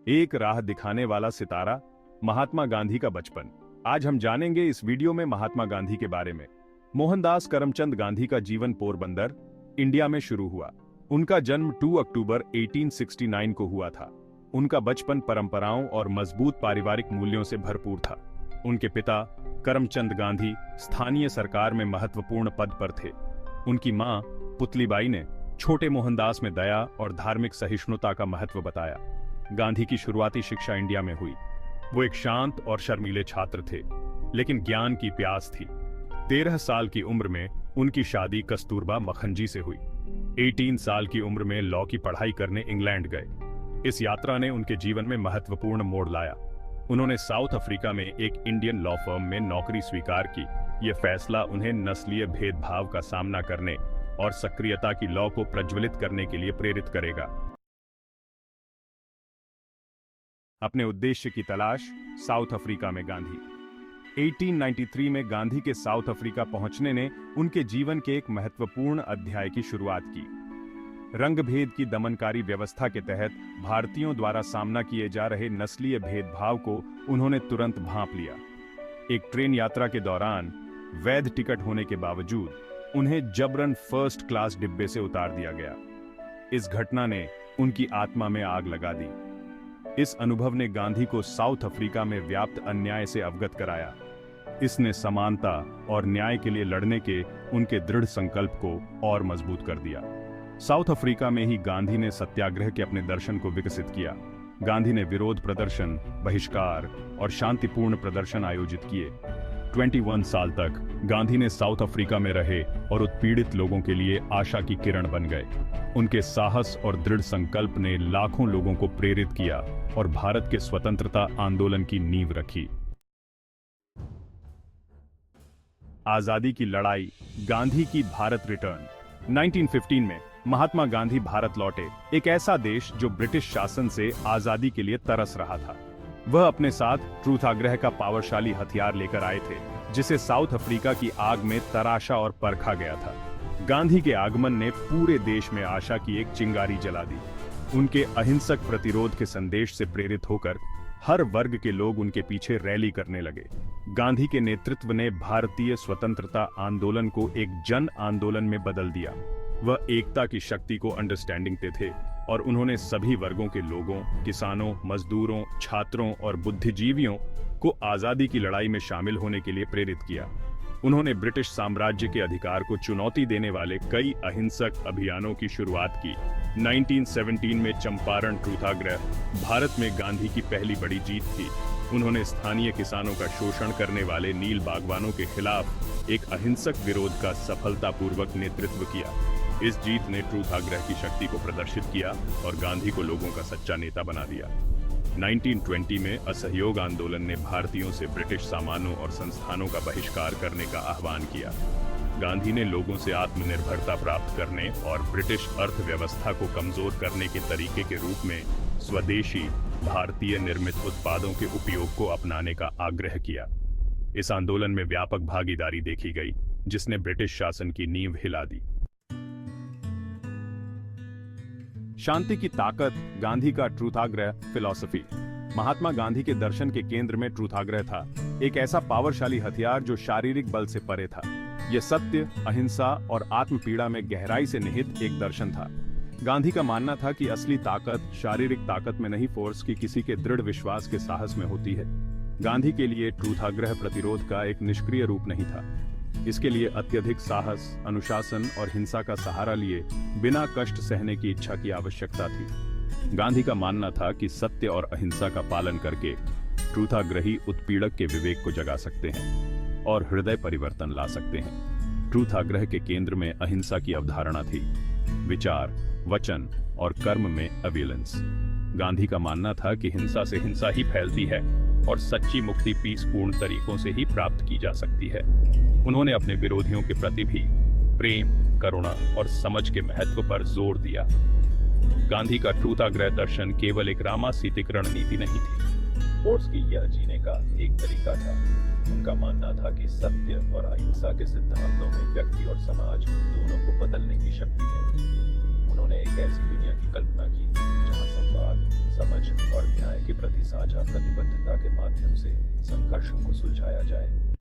एक राह दिखाने वाला सितारा, महात्मा गांधी का बचपन। आज हम जानेंगे इस वीडियो में महात्मा गांधी के बारे में। मोहनदास करमचंद गांधी का जीवन पोरबंदर, इंडिया में शुरू हुआ। उनका जन्म 2 अक्टूबर 1869 को हुआ था। उनका बचपन परंपराओं और मजबूत पारिवारिक मूल्यों से भरपूर था। उनके पिता करमचंद गांधी स्थानीय सरकार में महत्वपूर्ण पद पर थे। उनकी मां पुतलीबाई ने छोटे मोहनदास में दया और धार्मिक सहिष्णुता का महत्व बताया। गांधी की शुरुआती शिक्षा इंडिया में हुई। वो एक शांत और शर्मीले छात्र थे, लेकिन ज्ञान की प्यास थी। 13 साल की उम्र में उनकी शादी कस्तूरबा मखनजी से हुई। 18 साल की उम्र में लॉ की पढ़ाई करने इंग्लैंड गए। इस यात्रा ने उनके जीवन में महत्वपूर्ण मोड़ लाया। उन्होंने साउथ अफ्रीका में एक इंडियन लॉ फर्म में नौकरी स्वीकार की। यह फैसला उन्हें नस्लीय भेदभाव का सामना करने और सक्रियता की लॉ को प्रज्वलित करने के लिए प्रेरित करेगा। अपने उद्देश्य की तलाश, साउथ अफ्रीका में गांधी। 1893 में गांधी के साउथ अफ्रीका पहुंचने ने उनके जीवन के एक महत्वपूर्ण अध्याय की शुरुआत की। रंगभेद की दमनकारी व्यवस्था के तहत भारतीयों द्वारा सामना किए जा रहे नस्लीय भेदभाव को उन्होंने तुरंत भांप लिया। एक ट्रेन यात्रा के दौरान वैध टिकट होने के बावजूद उन्हें जबरन फर्स्ट क्लास डिब्बे से उतार दिया गया। इस घटना ने उनकी आत्मा में आग लगा दी। इस अनुभव ने गांधी को साउथ अफ्रीका में व्याप्त अन्याय से अवगत कराया। इसने समानता और न्याय के लिए लड़ने के उनके दृढ़ संकल्प को और मजबूत कर दिया। साउथ अफ्रीका में ही गांधी ने सत्याग्रह के अपने दर्शन को विकसित किया। गांधी ने विरोध प्रदर्शन, बहिष्कार और शांतिपूर्ण प्रदर्शन आयोजित किए। 21 साल तक गांधी ने साउथ अफ्रीका में रहे और उत्पीड़ित लोगों के लिए आशा की किरण बन गए। उनके साहस और दृढ़ संकल्प ने लाखों लोगों को प्रेरित किया और भारत के स्वतंत्रता आंदोलन की नींव रखी। आजादी की लड़ाई, गांधी की भारत रिटर्न। 1915 में महात्मा गांधी भारत लौटे, एक ऐसा देश जो ब्रिटिश शासन से आजादी के लिए तरस रहा था। वह अपने साथ ट्रूथाग्रह का पावरशाली हथियार लेकर आए थे, जिसे साउथ अफ्रीका की आग में तराशा और परखा गया था। गांधी के आगमन ने पूरे देश में आशा की एक चिंगारी जला दी। उनके अहिंसक प्रतिरोध के संदेश से प्रेरित होकर हर वर्ग के लोग उनके पीछे रैली करने लगे। गांधी के नेतृत्व ने भारतीय स्वतंत्रता आंदोलन को एक जन आंदोलन में बदल दिया। वह एकता की शक्ति को अंडरस्टैंडिंग देते थे और उन्होंने सभी वर्गों के लोगों, किसानों, मजदूरों, छात्रों और बुद्धिजीवियों को आजादी की लड़ाई में शामिल होने के लिए प्रेरित किया। उन्होंने ब्रिटिश साम्राज्य के अधिकार को चुनौती देने वाले कई अहिंसक अभियानों की शुरुआत की। 1917 में चंपारण ट्रूथाग्रह भारत में गांधी की पहली बड़ी जीत थी। उन्होंने स्थानीय किसानों का शोषण करने वाले नील बागवानों के खिलाफ एक अहिंसक विरोध का सफलतापूर्वक नेतृत्व किया। इस जीत ने ट्रूथाग्रह की शक्ति को प्रदर्शित किया और गांधी को लोगों का सच्चा नेता बना दिया। 1920 में असहयोग आंदोलन ने भारतीयों से ब्रिटिश सामानों और संस्थानों का बहिष्कार करने का आह्वान किया। गांधी ने लोगों से आत्मनिर्भरता प्राप्त करने और ब्रिटिश अर्थव्यवस्था को कमजोर करने के तरीके के रूप में स्वदेशी भारतीय निर्मित उत्पादों के उपयोग को अपनाने का आग्रह किया। इस आंदोलन में व्यापक भागीदारी देखी गई, जिसने ब्रिटिश शासन की नींव हिला दी। शांति की ताकत, गांधी का ट्रूथाग्रह फिलॉसफी। महात्मा गांधी के दर्शन के केंद्र में ट्रूथाग्रह था, एक ऐसा पावरशाली हथियार जो शारीरिक बल से परे था। यह सत्य, अहिंसा और आत्मपीड़ा में गहराई से निहित एक दर्शन था। गांधी का मानना था कि असली ताकत शारीरिक ताकत में नहीं, फोर्स की किसी के दृढ़ विश्वास के साहस में होती है। गांधी के लिए ट्रूथाग्रह प्रतिरोध का एक निष्क्रिय रूप नहीं था। इसके लिए अत्यधिक साहस, अनुशासन और हिंसा का सहारा लिए बिना कष्ट सहने की इच्छा की आवश्यकता थी। गांधी का मानना था कि सत्य और अहिंसा का पालन करके ट्रूथाग्रही उत्पीड़क के विवेक को जगा सकते हैं और हृदय परिवर्तन ला सकते हैं। ट्रूथाग्रह के केंद्र में अहिंसा की अवधारणा थी। विचार, वचन और कर्म में अवियलेंस। गांधी का मानना था कि हिंसा से हिंसा ही फैलती है और सच्ची मुक्ति पीसपूर्ण तरीकों से ही प्राप्त की जा सकती है। उन्होंने अपने विरोधियों के प्रति भी प्रेम, करुणा और समझ के महत्व पर जोर दिया। गांधी का ट्रूथाग्रह दर्शन केवल एक रामासीतिक रणनीति नहीं थी, फोर्स की यह जीने का एक तरीका था। उनका मानना था कि सत्य और अहिंसा के सिद्धांतों में व्यक्ति और समाज दोनों को बदलने की शक्ति है। उन्होंने एक ऐसी दुनिया की कल्पना की जहां संवाद, समझ और न्याय के प्रति साझा प्रतिबद्धता के माध्यम से संघर्षों को सुलझाया जाए।